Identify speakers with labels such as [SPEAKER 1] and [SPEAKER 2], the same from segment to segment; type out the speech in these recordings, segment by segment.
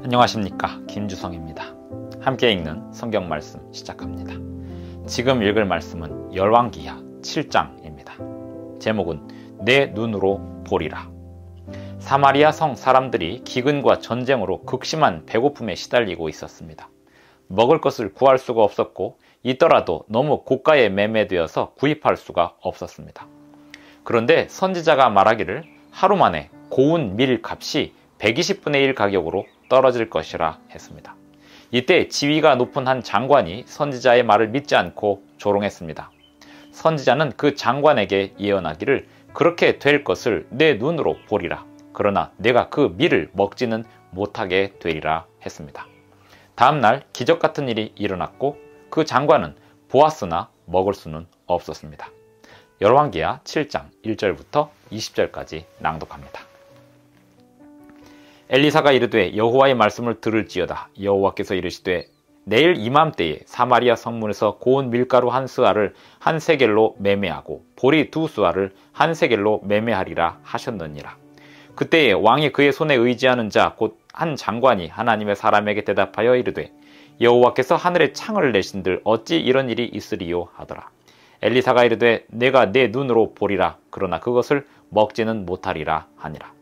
[SPEAKER 1] 안녕하십니까, 김주성입니다. 함께 읽는 성경 말씀 시작합니다. 지금 읽을 말씀은 열왕기하 7장입니다. 제목은 내 눈으로 보리라. 사마리아 성 사람들이 기근과 전쟁으로 극심한 배고픔에 시달리고 있었습니다. 먹을 것을 구할 수가 없었고 있더라도 너무 고가에 매매되어서 구입할 수가 없었습니다. 그런데 선지자가 말하기를 하루 만에 고운 밀 값이 120분의 1 가격으로 떨어질 것이라 했습니다. 이때 지위가 높은 한 장관이 선지자의 말을 믿지 않고 조롱했습니다. 선지자는 그 장관에게 예언하기를 그렇게 될 것을 내 눈으로 보리라. 그러나 내가 그 밀을 먹지는 못하게 되리라 했습니다. 다음날 기적 같은 일이 일어났고 그 장관은 보았으나 먹을 수는 없었습니다. 열왕기하 7장 1절부터 20절까지 낭독합니다. 엘리사가 이르되 여호와의 말씀을 들을지어다. 여호와께서 이르시되 내일 이맘때에 사마리아 성문에서 고운 밀가루 한 스아를 한 세겔로 매매하고 보리 두 스아를 한 세겔로 매매하리라 하셨느니라. 그때에 왕이 그의 손에 의지하는 자 곧 한 장관이 하나님의 사람에게 대답하여 이르되 여호와께서 하늘에 창을 내신들 어찌 이런 일이 있으리요 하더라. 엘리사가 이르되 내가 내 눈으로 보리라. 그러나 그것을 먹지는 못하리라 하니라.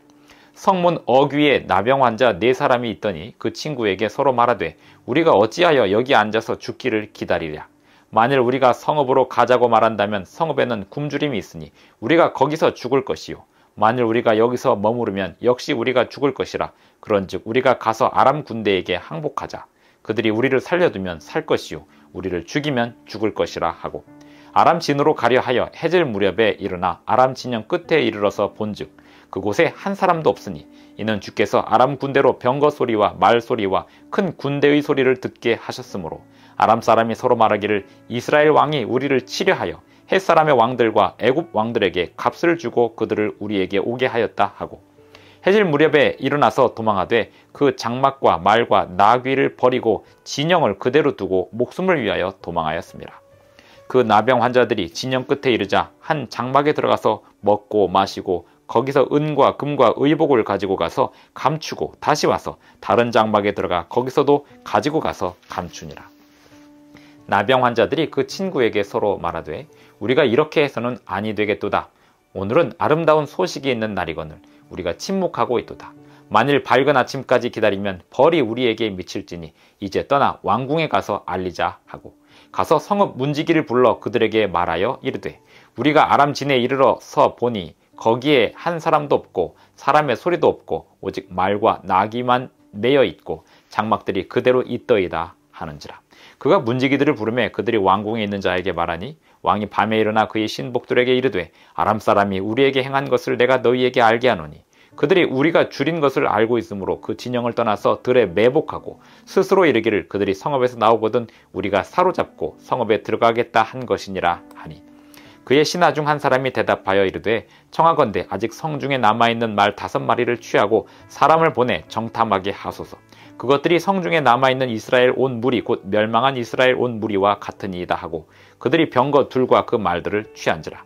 [SPEAKER 1] 성문 어귀에 나병 환자 4사람이 있더니 그 친구에게 서로 말하되 우리가 어찌하여 여기 앉아서 죽기를 기다리랴. 만일 우리가 성읍으로 가자고 말한다면 성읍에는 굶주림이 있으니 우리가 거기서 죽을 것이요. 만일 우리가 여기서 머무르면 역시 우리가 죽을 것이라. 그런즉 우리가 가서 아람 군대에게 항복하자. 그들이 우리를 살려두면 살 것이요 우리를 죽이면 죽을 것이라 하고 아람 진으로 가려 하여 해질 무렵에 일어나 아람 진영 끝에 이르러서 본즉 그곳에 한 사람도 없으니 이는 주께서 아람 군대로 병거 소리와 말 소리와 큰 군대의 소리를 듣게 하셨으므로 아람 사람이 서로 말하기를 이스라엘 왕이 우리를 치려하여 헷사람의 왕들과 애굽 왕들에게 값을 주고 그들을 우리에게 오게 하였다 하고 해질 무렵에 일어나서 도망하되 그 장막과 말과 나귀를 버리고 진영을 그대로 두고 목숨을 위하여 도망하였습니다. 그 나병 환자들이 진영 끝에 이르자 한 장막에 들어가서 먹고 마시고 거기서 은과 금과 의복을 가지고 가서 감추고 다시 와서 다른 장막에 들어가 거기서도 가지고 가서 감추니라. 나병 환자들이 그 친구에게 서로 말하되 우리가 이렇게 해서는 아니 되겠도다. 오늘은 아름다운 소식이 있는 날이거늘 우리가 침묵하고 있도다. 만일 밝은 아침까지 기다리면 벌이 우리에게 미칠지니 이제 떠나 왕궁에 가서 알리자 하고 가서 성읍 문지기를 불러 그들에게 말하여 이르되 우리가 아람 진에 이르러서 보니 거기에 한 사람도 없고 사람의 소리도 없고 오직 말과 나귀만 매여 있고 장막들이 그대로 있더이다 하는지라. 그가 문지기들을 부르매 그들이 왕궁에 있는 자에게 말하니 왕이 밤에 일어나 그의 신복들에게 이르되 아람 사람이 우리에게 행한 것을 내가 너희에게 알게 하노니 그들이 우리가 줄인 것을 알고 있으므로 그 진영을 떠나서 들에 매복하고 스스로 이르기를 그들이 성읍에서 나오거든 우리가 사로잡고 성읍에 들어가겠다 한 것이니라 하니 그의 신하 중 한 사람이 대답하여 이르되 청하건대 아직 성중에 남아있는 말 5마리를 취하고 사람을 보내 정탐하게 하소서. 그것들이 성중에 남아있는 이스라엘 온 무리 곧 멸망한 이스라엘 온 무리와 같으니이다 하고 그들이 병거 둘과 그 말들을 취한지라.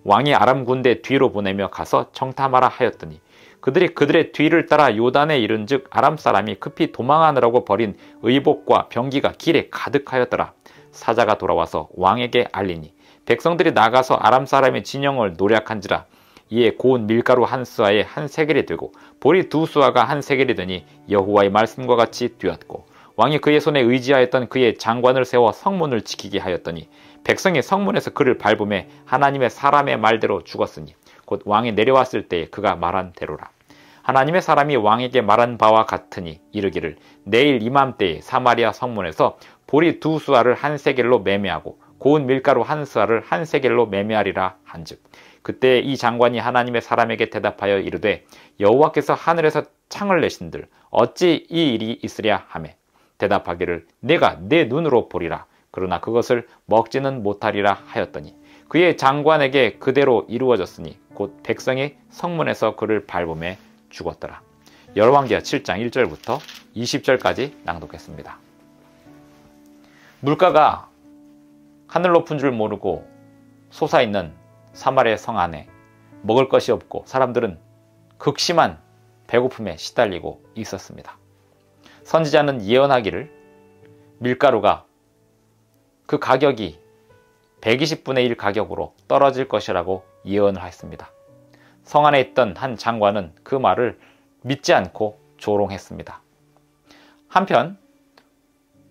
[SPEAKER 1] 왕이 아람 군대 뒤로 보내며 가서 정탐하라 하였더니 그들이 그들의 뒤를 따라 요단에 이른즉 아람 사람이 급히 도망하느라고 버린 의복과 병기가 길에 가득하였더라. 사자가 돌아와서 왕에게 알리니 백성들이 나가서 아람 사람의 진영을 노략한지라. 이에 고운 밀가루 한 스아에 한 세겔이 되고 보리 두 스아가 한 세겔이 되니 여호와의 말씀과 같이 되었고 왕이 그의 손에 의지하였던 그의 장관을 세워 성문을 지키게 하였더니 백성이 성문에서 그를 밟음에 하나님의 사람의 말대로 죽었으니 곧 왕이 내려왔을 때에 그가 말한 대로라. 하나님의 사람이 왕에게 말한 바와 같으니 이르기를 내일 이맘때에 사마리아 성문에서 보리 두 스아를 한 세겔로 매매하고 고운 밀가루 한 스아를 한 세겔로 매매하리라 한즉 그때 이 장관이 하나님의 사람에게 대답하여 이르되 여호와께서 하늘에서 창을 내신들 어찌 이 일이 있으랴 하매 대답하기를 내가 내 눈으로 보리라. 그러나 그것을 먹지는 못하리라 하였더니 그의 장관에게 그대로 이루어졌으니 곧 백성이 성문에서 그를 밟음에 죽었더라. 열왕기하 7장 1절부터 20절까지 낭독했습니다. 물가가 하늘 높은 줄 모르고 솟아있는 사마리아 성 안에 먹을 것이 없고 사람들은 극심한 배고픔에 시달리고 있었습니다. 선지자는 예언하기를 밀가루가 그 가격이 120분의 1 가격으로 떨어질 것이라고 예언을 했습니다. 성 안에 있던 한 장관은 그 말을 믿지 않고 조롱했습니다. 한편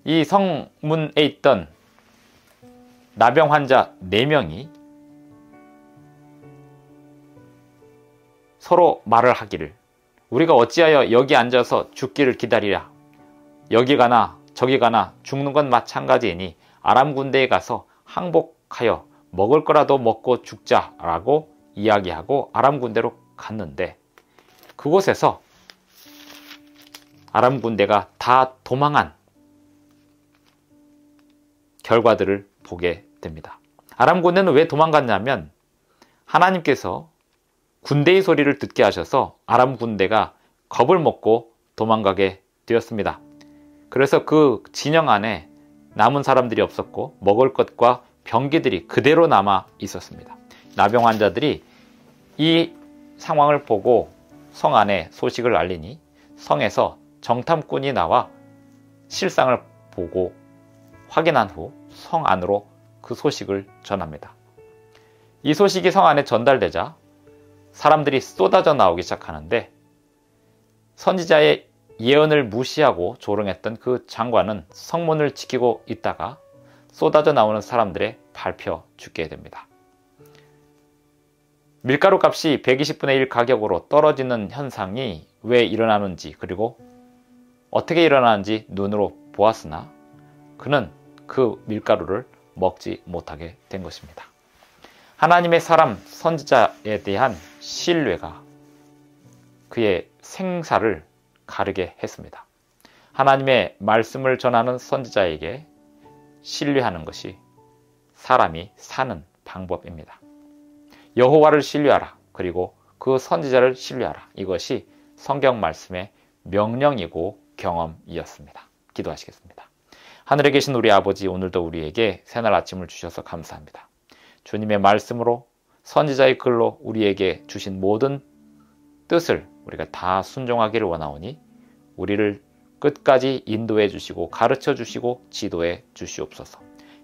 [SPEAKER 1] 이 성문에 있던 나병 환자 4명이 서로 말을 하기를 우리가 어찌하여 여기 앉아서 죽기를 기다리랴. 여기 가나 저기 가나 죽는 건 마찬가지이니 아람 군대에 가서 항복하여 먹을 거라도 먹고 죽자라고 이야기하고 아람 군대로 갔는데 그곳에서 아람 군대가 다 도망한 결과들을 보게 됩니다. 아람 군대는 왜 도망갔냐면 하나님께서 군대의 소리를 듣게 하셔서 아람 군대가 겁을 먹고 도망가게 되었습니다. 그래서 그 진영 안에 남은 사람들이 없었고 먹을 것과 병기들이 그대로 남아 있었습니다. 나병 환자들이 이 상황을 보고 성 안에 소식을 알리니 성에서 정탐꾼이 나와 실상을 보고 확인한 후 성 안으로 그 소식을 전합니다. 이 소식이 성 안에 전달되자 사람들이 쏟아져 나오기 시작하는데 선지자의 예언을 무시하고 조롱했던 그 장관은 성문을 지키고 있다가 쏟아져 나오는 사람들에 밟혀 죽게 됩니다. 밀가루 값이 120분의 1 가격으로 떨어지는 현상이 왜 일어나는지 그리고 어떻게 일어나는지 눈으로 보았으나 그는 그 밀가루를 먹지 못하게 된 것입니다. 하나님의 사람 선지자에 대한 신뢰가 그의 생사를 가르게 했습니다. 하나님의 말씀을 전하는 선지자에게 신뢰하는 것이 사람이 사는 방법입니다. 여호와를 신뢰하라. 그리고 그 선지자를 신뢰하라. 이것이 성경 말씀의 명령이고 경험이었습니다. 기도하시겠습니다. 하늘에 계신 우리 아버지, 오늘도 우리에게 새날 아침을 주셔서 감사합니다. 주님의 말씀으로 선지자의 글로 우리에게 주신 모든 뜻을 우리가 다 순종하기를 원하오니 우리를 끝까지 인도해 주시고 가르쳐 주시고 지도해 주시옵소서.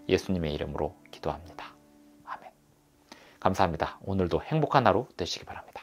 [SPEAKER 1] 예수님의 이름으로 기도합니다. 아멘. 감사합니다. 오늘도 행복한 하루 되시기 바랍니다.